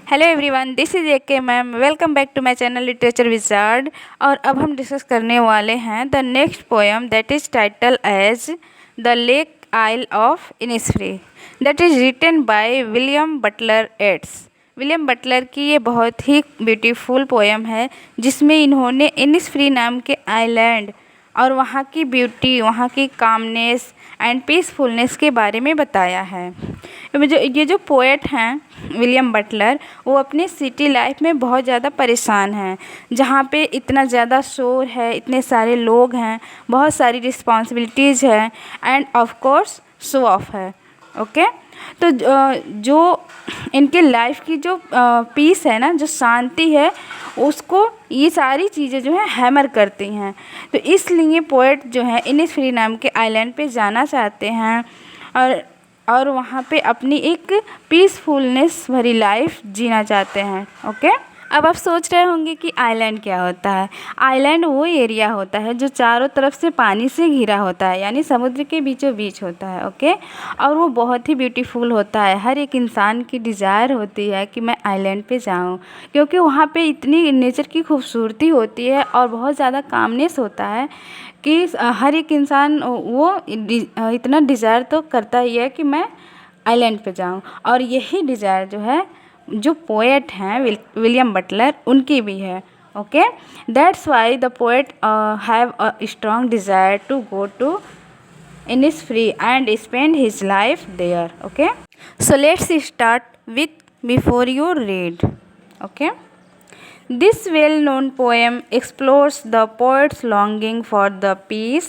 Hello everyone, this is AK ma'am. Welcome back to my channel Literature Wizard. और अब हम discuss करने वाले हैं the next poem that is title as the Lake Isle of Innisfree, that is written by William Butler Yeats. William Butler की ये बहुत ही beautiful poem है जिसमें इन्होंने इनिसफ्री नाम के आइलैंड और वहाँ की ब्यूटी, वहाँ की कामनेस एंड पीसफुलनेस के बारे में बताया है। ये जो पोएट हैं विलियम बटलर, वो अपने सिटी लाइफ में बहुत ज़्यादा परेशान हैं, जहाँ पे इतना ज़्यादा शोर है, इतने सारे लोग हैं, बहुत सारी रिस्पॉन्सिबिलिटीज़ हैं end of course show off है। ओके, तो जो इनके लाइफ की जो पीस है ना, जो शांति है, उसको ये सारी चीज़ें जो है हैमर करती हैं। तो इसलिए पोएट जो है इनिसफ्री नाम के आइलैंड पे जाना चाहते हैं और वहाँ पे अपनी एक पीसफुलनेस भरी लाइफ जीना चाहते हैं। ओके, अब आप सोच रहे होंगे कि आइलैंड क्या होता है। आइलैंड वो एरिया होता है जो चारों तरफ से पानी से घिरा होता है, यानी समुद्र के बीचों बीच होता है। ओके, और वो बहुत ही ब्यूटीफुल होता है। हर एक इंसान की डिज़ायर होती है कि मैं आइलैंड पे जाऊं, क्योंकि वहाँ पे इतनी नेचर की खूबसूरती होती है और बहुत ज़्यादा कामनेस होता है कि हर एक इंसान वो इतना डिज़ायर तो करता ही है कि मैं आइलैंड पे जाऊं। और यही डिज़ायर जो है, जो पोएट हैं विलियम बटलर, उनकी भी है। Okay, that's why the poet have a strong desire to go to Innisfree and spend his life there. Okay, so let's start with before you read. Okay, this well-known poem explores the poet's longing for the peace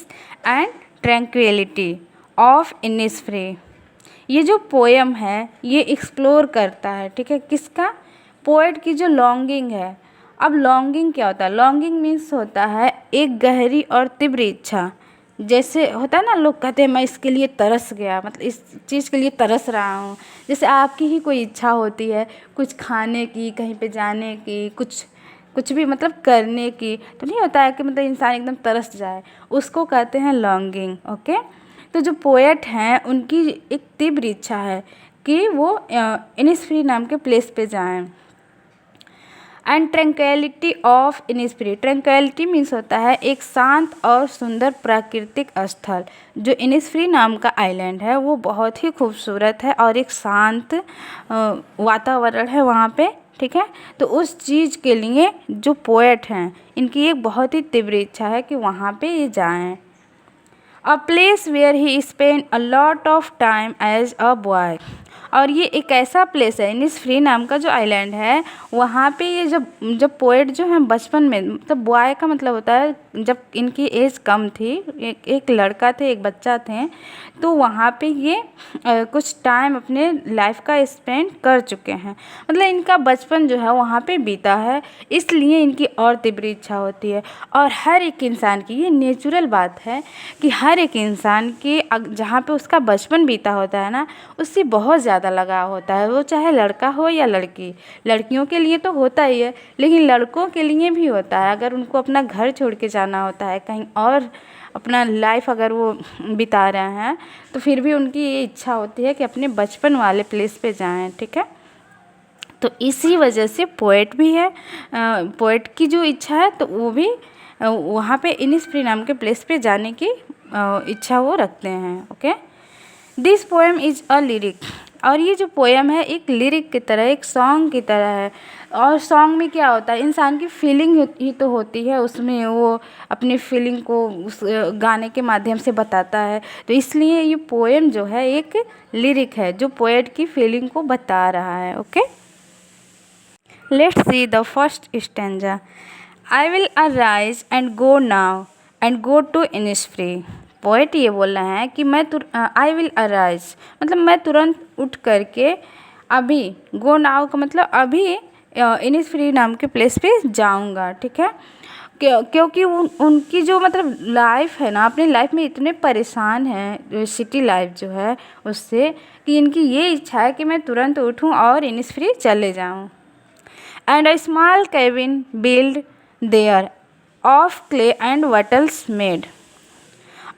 and tranquility of Innisfree। ये जो poem है ये explore करता है, ठीक है, किसका? Poet की जो लॉन्गिंग है। अब लॉन्गिंग क्या होता है? लॉन्गिंग मीन्स होता है एक गहरी और तीव्र इच्छा। जैसे होता है ना, लोग कहते हैं मैं इसके लिए तरस गया, मतलब इस चीज़ के लिए तरस रहा हूँ। जैसे आपकी ही कोई इच्छा होती है कुछ खाने की, कहीं पे जाने की, कुछ भी मतलब करने की, तो नहीं होता है कि मतलब इंसान एकदम तरस जाए, उसको कहते हैं लॉन्गिंग। ओके, तो जो पोएट हैं उनकी एक तीव्र इच्छा है कि वो इनिसफ्री नाम के प्लेस पे जाएं। And tranquillity of Innisfree, tranquillity means होता है एक शांत और सुंदर प्राकृतिक स्थल। जो इनिसफ्री नाम का आइलैंड है वो बहुत ही खूबसूरत है और एक शांत वातावरण है वहाँ पे, ठीक है। तो उस चीज़ के लिए जो पोएट हैं इनकी एक बहुत ही तीव्र इच्छा है कि वहाँ पे ये जाएं। A place where he spend a lot of time as a boy, और ये एक ऐसा प्लेस है, इनिसफ्री नाम का जो आइलैंड है, वहाँ पे ये जब पोएट जो है बचपन में, मतलब बॉय का मतलब होता है जब इनकी एज कम थी, एक लड़का थे, एक बच्चा थे, तो वहाँ पे ये कुछ टाइम अपने लाइफ का स्पेंड कर चुके हैं, मतलब इनका बचपन जो है वहाँ पे बीता है, इसलिए इनकी और तीव्र इच्छा होती है। और हर एक इंसान की ये नेचुरल बात है कि हर एक इंसान की जहाँ पे उसका बचपन बीता होता है ना, उससे बहुत ज़्यादा लगाव होता है, वो चाहे लड़का हो या लड़की। लड़कियों के लिए तो होता ही है, लेकिन लड़कों के लिए भी होता है। अगर उनको अपना घर छोड़ के जाना होता है, कहीं और अपना लाइफ अगर वो बिता रहे हैं, तो फिर भी उनकी ये इच्छा होती है कि अपने बचपन वाले प्लेस पे जाएं, ठीक है। तो इसी वजह से पोएट भी है, पोएट की जो इच्छा है तो वो भी वहाँ पे इनिसफ्री नाम के प्लेस पे जाने की इच्छा वो रखते हैं। Okay, this poem is a lyric, और ये जो पोएम है एक लिरिक की तरह, एक सॉन्ग की तरह है। और सॉन्ग में क्या होता है, इंसान की फीलिंग ही तो होती है, उसमें वो अपनी फीलिंग को उस गाने के माध्यम से बताता है। तो इसलिए ये पोएम जो है एक लिरिक है जो पोएट की फीलिंग को बता रहा है। Okay, let's see the first stanza. I will arise and go now and go to Innisfree. Poet ये बोल रहे हैं कि आई विल अराइज मतलब मैं तुरंत उठ करके अभी, गो नाउ का मतलब अभी इनिसफ्री नाम के प्लेस पे जाऊंगा, ठीक है। क्योंकि उनकी जो मतलब लाइफ है ना, अपनी लाइफ में इतने परेशान हैं सिटी लाइफ जो है उससे, कि इनकी ये इच्छा है कि मैं तुरंत उठूं और इनिसफ्री चले जाऊं। And a small cabin build there of clay and wattles made,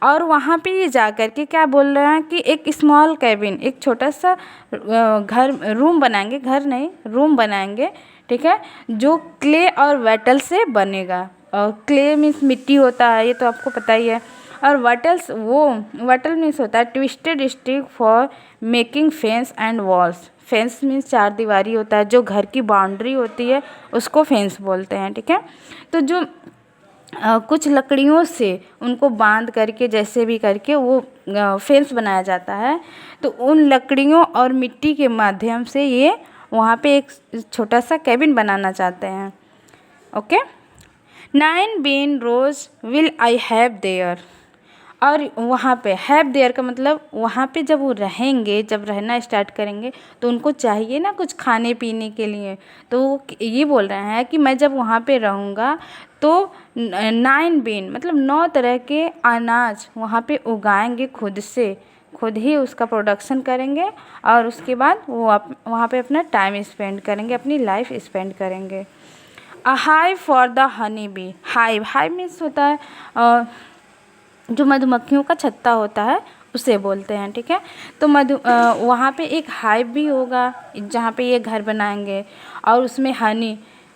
और वहाँ पे ये जा कर के क्या बोल रहे हैं कि एक स्मॉल कैबिन, एक छोटा सा घर रूम बनाएंगे, घर नहीं रूम बनाएंगे, ठीक है, जो क्ले और वेटल से बनेगा। और क्ले मीन्स मिट्टी होता है, ये तो आपको पता ही है। और वटल मीन्स होता है twisted stick for making fence and walls. Fence means चार दीवारी होता है, जो घर की बाउंड्री होती है उसको फेंस बोलते हैं, ठीक है। तो जो कुछ लकड़ियों से उनको बांध करके जैसे भी करके वो फेंस बनाया जाता है। तो उन लकड़ियों और मिट्टी के माध्यम से ये वहाँ पे एक छोटा सा कैबिन बनाना चाहते हैं। Okay, 9 bean rows will I have there. और वहाँ पे हैव देयर का मतलब वहाँ पे जब वो रहेंगे, जब रहना स्टार्ट करेंगे तो उनको चाहिए ना कुछ खाने पीने के लिए। तो वो ये बोल रहे हैं कि मैं जब वहाँ पे रहूँगा तो 9 बीन मतलब 9 तरह के अनाज वहाँ पे उगाएंगे खुद से, खुद ही उसका प्रोडक्शन करेंगे और उसके बाद वो वहाँ पे अपना टाइम स्पेंड करेंगे, अपनी लाइफ स्पेंड करेंगे। A hive for the honey bee. Hive, hive means होता है जो मधुमक्खियों का छत्ता होता है उसे बोलते हैं, ठीक है। तो वहाँ पे एक हाइव भी होगा जहाँ पे ये घर बनाएंगे और उसमें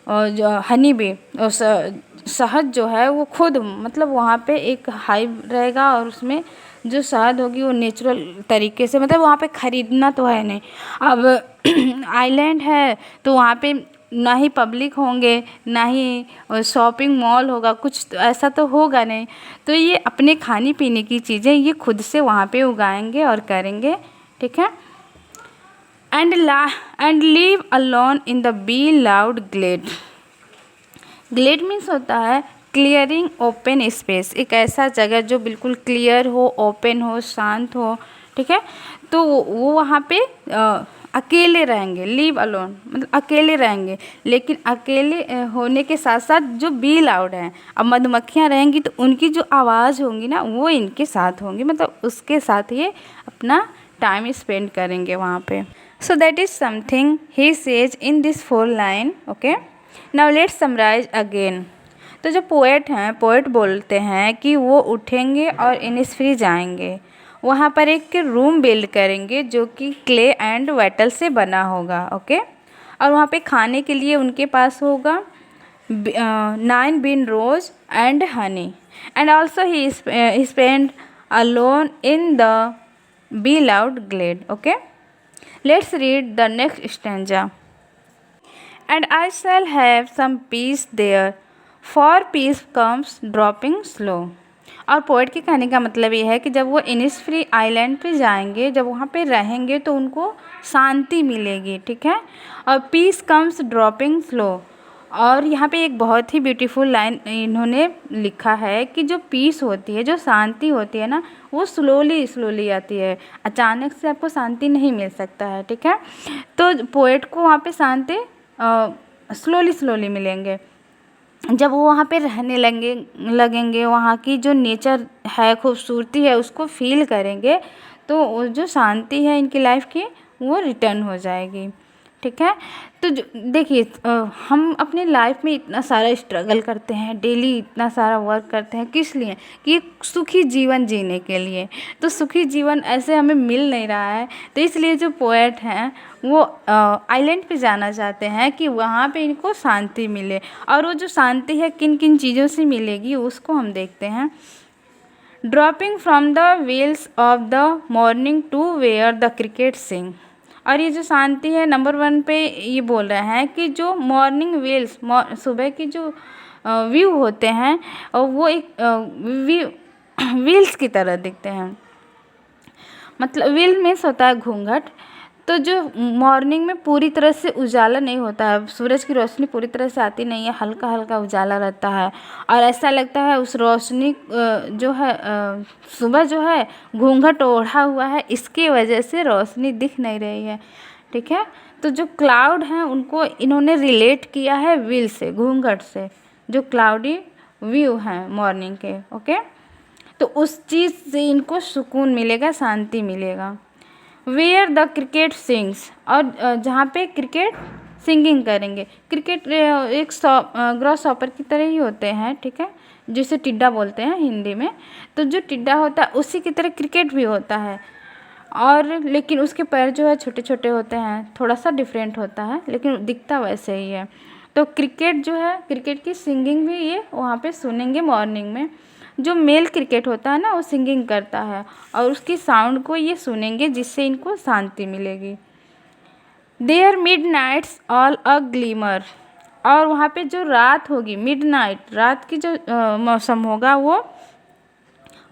जो हनी भी और शहद जो है वो खुद मतलब वहाँ पे एक हाइव रहेगा और उसमें जो शहद होगी वो नेचुरल तरीके से, मतलब वहाँ पे ख़रीदना तो है नहीं। अब आइलैंड है तो वहाँ पे ना ही पब्लिक होंगे ना ही शॉपिंग मॉल होगा, कुछ तो ऐसा तो होगा नहीं। तो ये अपने खाने पीने की चीज़ें ये खुद से वहाँ पे उगाएंगे और करेंगे, ठीक है। And live alone in the bee loud glade. Glade means होता है क्लियरिंग ओपन स्पेस, एक ऐसा जगह जो बिल्कुल क्लियर हो, ओपन हो, शांत हो, ठीक है। तो वो वहाँ पे अकेले रहेंगे, लिव अलोन मतलब अकेले रहेंगे, लेकिन अकेले होने के साथ साथ जो बी लाउड हैं, अब मधुमक्खियाँ रहेंगी तो उनकी जो आवाज़ होंगी ना वो इनके साथ होंगी, मतलब उसके साथ ये अपना टाइम स्पेंड करेंगे वहाँ पे। So that is something he says in this 4 line. Okay, now let's summarise again. तो जो पोएट हैं, पोएट बोलते हैं कि वो उठेंगे और इनिसफ्री जाएंगे, वहाँ पर एक रूम बिल्ड करेंगे जो कि क्ले एंड वेटल से बना होगा। ओके, और वहाँ पे खाने के लिए उनके पास होगा 9 bean rows and honey and also he spend alone in the bee loud glade. Okay, let's read the next stanza. And I shall have some peace there, for peace comes dropping slow। और poet के कहने का मतलब ये है कि जब वो इनिसफ्री आइलैंड पे जाएंगे, जब वहाँ पे रहेंगे तो उनको शांति मिलेगी, ठीक है। और पीस कम्स ड्रॉपिंग स्लो। और यहाँ पे एक बहुत ही ब्यूटीफुल लाइन इन्होंने लिखा है कि जो पीस होती है, जो शांति होती है ना, वो स्लोली स्लोली आती है, अचानक से आपको शांति नहीं मिल सकता है, ठीक है। तो पोएट को वहाँ पे शांति स्लोली स्लोली मिलेंगे। जब वो वहाँ पे रहने लगेंगे, वहाँ की जो नेचर है, खूबसूरती है, उसको फील करेंगे, तो वो जो शांति है इनकी लाइफ की वो रिटर्न हो जाएगी, ठीक है। तो देखिए हम अपने लाइफ में इतना सारा स्ट्रगल करते हैं, डेली इतना सारा वर्क करते हैं, किस लिए? कि सुखी जीवन जीने के लिए। तो सुखी जीवन ऐसे हमें मिल नहीं रहा है, तो इसलिए जो पोएट हैं वो आइलैंड पे जाना चाहते हैं कि वहाँ पे इनको शांति मिले। और वो जो शांति है किन किन चीज़ों से मिलेगी उसको हम देखते हैं। Dropping from the wheels of the morning to where the cricket sing. और ये जो शांति है नंबर 1 पे ये बोल रहे हैं कि जो मॉर्निंग व्हील्स, सुबह की जो व्यू होते हैं वो एक व्हील्स की तरह दिखते हैं। मतलब व्हील मीन्स होता है घूंघट। तो जो मॉर्निंग में पूरी तरह से उजाला नहीं होता है, सूरज की रोशनी पूरी तरह से आती नहीं है, हल्का हल्का उजाला रहता है और ऐसा लगता है उस रोशनी जो है सुबह जो है घूंघट ओढ़ा हुआ है, इसकी वजह से रोशनी दिख नहीं रही है, ठीक है। तो जो क्लाउड हैं उनको इन्होंने रिलेट किया है व्हील से, घूंघट से, जो क्लाउडी व्यू हैं मॉर्निंग के। ओके, तो उस चीज़ से इनको सुकून मिलेगा, शांति मिलेगा। वेयर द क्रिकेट सिंग्स, और जहाँ पे क्रिकेट सिंगिंग करेंगे। क्रिकेट एक ग्रॉस हॉपर की तरह ही होते हैं, ठीक है, जिसे टिड्डा बोलते हैं हिंदी में। तो जो टिड्डा होता है उसी की तरह क्रिकेट भी होता है, और लेकिन उसके पैर जो है छोटे छोटे होते हैं, थोड़ा सा डिफरेंट होता है, लेकिन दिखता वैसे ही है। तो क्रिकेट जो है, क्रिकेट की सिंगिंग भी ये वहाँ पे सुनेंगे मॉर्निंग में। जो मेल क्रिकेट होता है ना, वो सिंगिंग करता है, और उसकी साउंड को ये सुनेंगे, जिससे इनको शांति मिलेगी। There midnight's all a glimmer, और वहाँ पे जो रात होगी, मिड नाइट, रात की जो मौसम होगा वो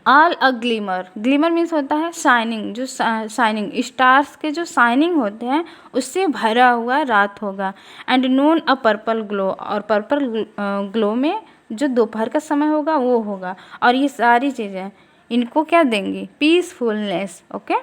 all a glimmer, glimmer means होता है शाइनिंग, जो शाइनिंग स्टार्स के जो शाइनिंग होते हैं उससे भरा हुआ रात होगा। And Noon a purple glow, और पर्पल ग्लो में जो दोपहर का समय होगा वो होगा। और ये सारी चीज़ें इनको क्या देंगी, peacefulness. Okay.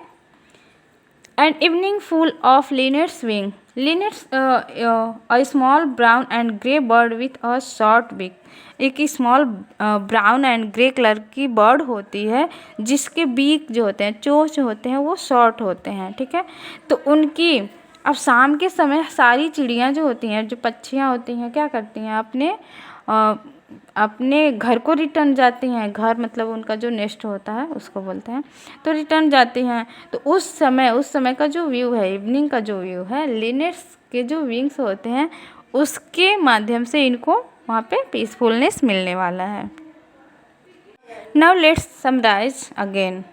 And evening full of linnets wing, linnets a small brown and grey bird with a short beak, एक small brown and grey colour की बर्ड होती है जिसके बीक जो होते हैं, चोंच होते हैं, वो शॉर्ट होते हैं, ठीक है। तो उनकी अब शाम के समय सारी चिड़ियाँ जो होती हैं, जो पक्षियाँ होती हैं, क्या करती हैं, अपने घर को रिटर्न जाती हैं। घर मतलब उनका जो नेस्ट होता है उसको बोलते हैं। तो रिटर्न जाती हैं, तो उस समय का जो व्यू है, इवनिंग का जो व्यू है, लिनेट्स के जो विंग्स होते हैं उसके माध्यम से इनको वहाँ पे पीसफुलनेस मिलने वाला है। Now let's summarise again.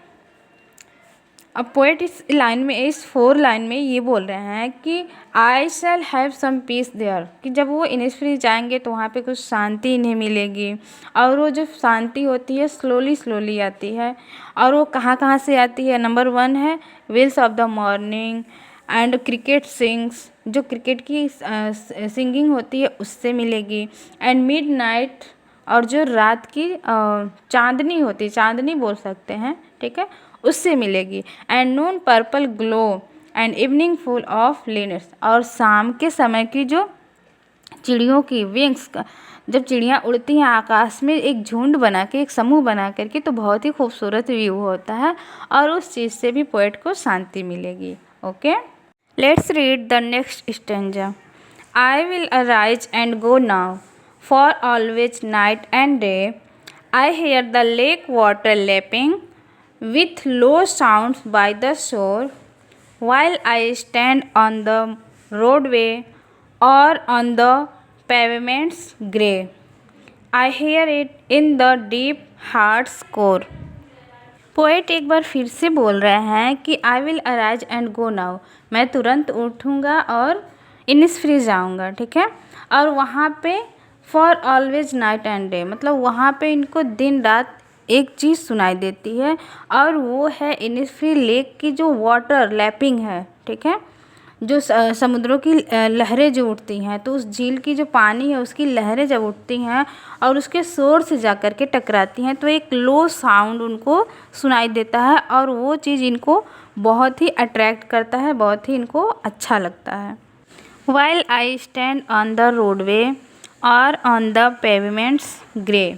अब पोएट इस लाइन में, इस 4 लाइन में ये बोल रहे हैं कि I shall have some peace there, कि जब वो इनिस्फ्री जाएंगे तो वहाँ पे कुछ शांति इन्हें मिलेगी। और वो जो शांति होती है स्लोली आती है, और वो कहाँ कहाँ से आती है। नंबर 1 है veils of the morning and cricket sings, जो क्रिकेट की सिंगिंग होती है उससे मिलेगी। एंड मिड नाइट, और जो रात की चांदनी होती है, चांदनी बोल सकते हैं, ठीक है, उससे मिलेगी। And noon purple glow and evening full of linnets, और शाम के समय की जो चिड़ियों की विंग्स, जब चिड़ियाँ उड़ती हैं आकाश में एक झुंड बना के, एक समूह बना करके, तो बहुत ही खूबसूरत व्यू होता है, और उस चीज़ से भी पोएट को शांति मिलेगी। Okay, let's read the next stanza. I will arise and go now, for always night and day, I hear the lake water lapping with low sounds by the shore, while I stand on the roadway or on the pavement's grey. I hear it in the deep heart's core. Poet एक बार फिर से बोल रहे हैं कि आई will arise and go now, मैं तुरंत उठूँगा और इनिस्फ्री जाऊँगा, ठीक है। और वहाँ पे for always night and day, मतलब वहाँ पे इनको दिन रात एक चीज़ सुनाई देती है, और वो है इनिस्फ्री लेक की जो वाटर लैपिंग है, ठीक है, जो समुद्रों की लहरें जो उठती हैं, तो उस झील की जो पानी है उसकी लहरें जब उठती हैं और उसके शोर से जा कर के टकराती हैं, तो एक लो साउंड उनको सुनाई देता है, और वो चीज़ इनको बहुत ही अट्रैक्ट करता है, बहुत ही इनको अच्छा लगता है। While I stand on the roadway or on the pavement's grey,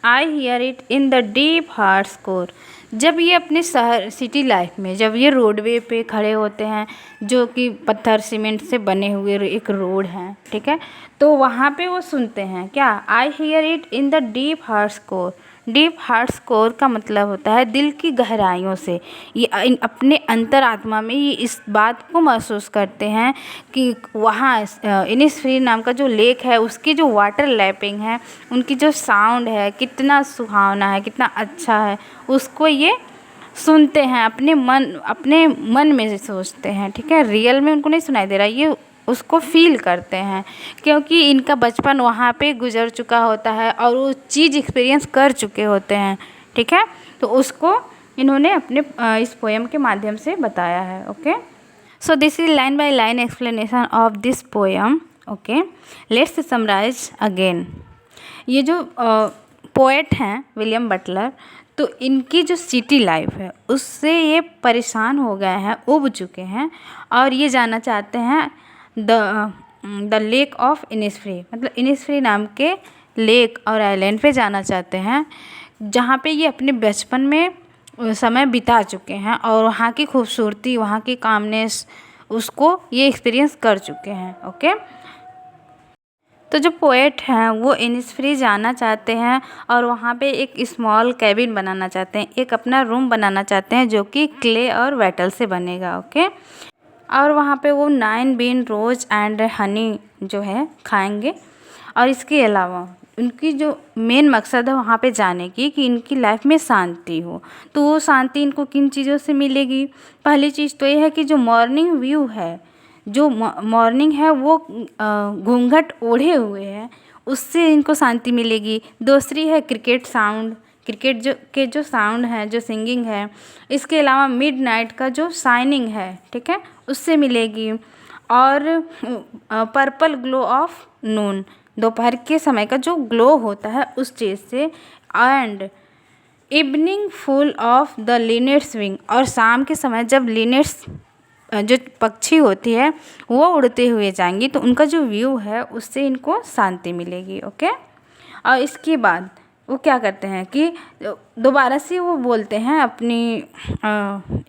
I hear it in the deep heart's core. जब ये अपने शहर सिटी लाइफ में, जब ये रोडवे पे खड़े होते हैं, जो कि पत्थर सीमेंट से बने हुए एक रोड हैं, ठीक है, तो वहाँ पे वो सुनते हैं क्या, I hear it in the deep hearts core. Deep hearts core का मतलब होता है दिल की गहराइयों से। ये अपने अंतरात्मा में ये इस बात को महसूस करते हैं कि वहाँ इनिस्फ्री नाम का जो लेक है उसकी जो वाटर लैपिंग है, उनकी जो साउंड है, कितना सुहावना है, कितना अच्छा है, उसको ये सुनते हैं, अपने मन में से सोचते हैं, ठीक है। रियल में उनको नहीं सुनाई दे रहा, ये उसको फील करते हैं, क्योंकि इनका बचपन वहाँ पे गुजर चुका होता है और वो चीज़ एक्सपीरियंस कर चुके होते हैं, ठीक है। तो उसको इन्होंने अपने इस पोएम के माध्यम से बताया है। Okay, so this is line by line explanation of this poem. Okay, let's summarise again. ये जो पोएट हैं विलियम बटलर, तो इनकी जो सिटी लाइफ है उससे ये परेशान हो गए हैं, उब चुके हैं, और ये जानना चाहते हैं द लेक ऑफ इनिस्फ्री, मतलब इनिस्फ्री नाम के लेक और आइलैंड पे जाना चाहते हैं, जहाँ पे ये अपने बचपन में समय बिता चुके हैं, और वहाँ की खूबसूरती, वहाँ की कामनेस, उसको ये एक्सपीरियंस कर चुके हैं। ओके, तो जो पोएट हैं वो इनिसफ्री जाना चाहते हैं और वहाँ पे एक स्मॉल कैबिन बनाना चाहते हैं, एक अपना रूम बनाना चाहते हैं जो कि क्ले और वेटल से बनेगा। ओके, और वहाँ पे वो 9 बीन रोज एंड हनी जो है खाएंगे। और इसके अलावा उनकी जो मेन मकसद है वहाँ पे जाने की कि इनकी लाइफ में शांति हो। तो वो शांति इनको किन चीज़ों से मिलेगी? पहली चीज़ तो ये है कि जो मॉर्निंग व्यू है, जो मॉर्निंग है वो घूंघट ओढ़े हुए है, उससे इनको शांति मिलेगी। दूसरी है क्रिकेट साउंड, क्रिकेट जो साउंड है, जो सिंगिंग है। इसके अलावा मिडनाइट का जो शाइनिंग है, ठीक है, उससे मिलेगी। और पर्पल ग्लो ऑफ नून, दोपहर के समय का जो ग्लो होता है उस चीज़ से। And evening full of the linnets wing, और शाम के समय जब लिनेट्स जो पक्षी होती है वो उड़ते हुए जाएंगी तो उनका जो व्यू है उससे इनको शांति मिलेगी। ओके, और इसके बाद वो क्या करते हैं कि दोबारा से वो बोलते हैं अपनी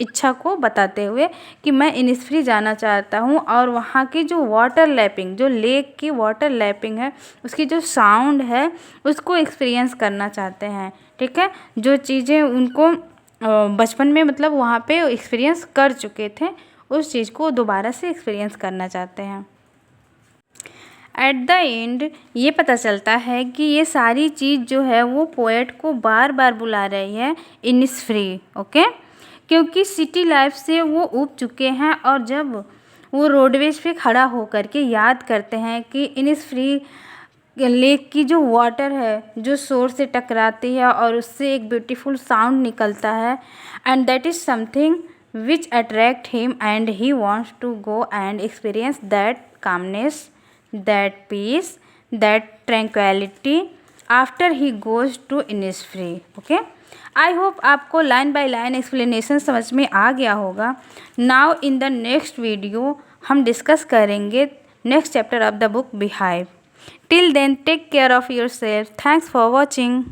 इच्छा को बताते हुए कि मैं इनिसफ्री जाना चाहता हूँ और वहाँ की जो वाटर लैपिंग, जो लेक की वाटर लैपिंग है उसकी जो साउंड है उसको एक्सपीरियंस करना चाहते हैं। ठीक है, जो चीज़ें उनको बचपन में मतलब वहाँ पे एक्सपीरियंस कर चुके थे उस चीज़ को दोबारा से एक्सपीरियंस करना चाहते हैं। एट द एंड ये पता चलता है कि ये सारी चीज़ जो है वो पोएट को बार बार बुला रही है इनिसफ्री। ओके, क्योंकि सिटी लाइफ से वो ऊब चुके हैं और जब वो रोडवेज पे खड़ा होकर के याद करते हैं कि इनिसफ्री लेक की जो वाटर है जो शोर से टकराती है और उससे एक ब्यूटीफुल साउंड निकलता है, and that is something which attract him and he wants to go and experience that calmness, that peace, that tranquility after he goes to Innisfree. Okay, I hope आपको लाइन बाय लाइन एक्सप्लेनेशन समझ में आ गया होगा। Now in the next video हम discuss करेंगे next chapter of the book Beehive. Till then take care of your self. Thanks for watching.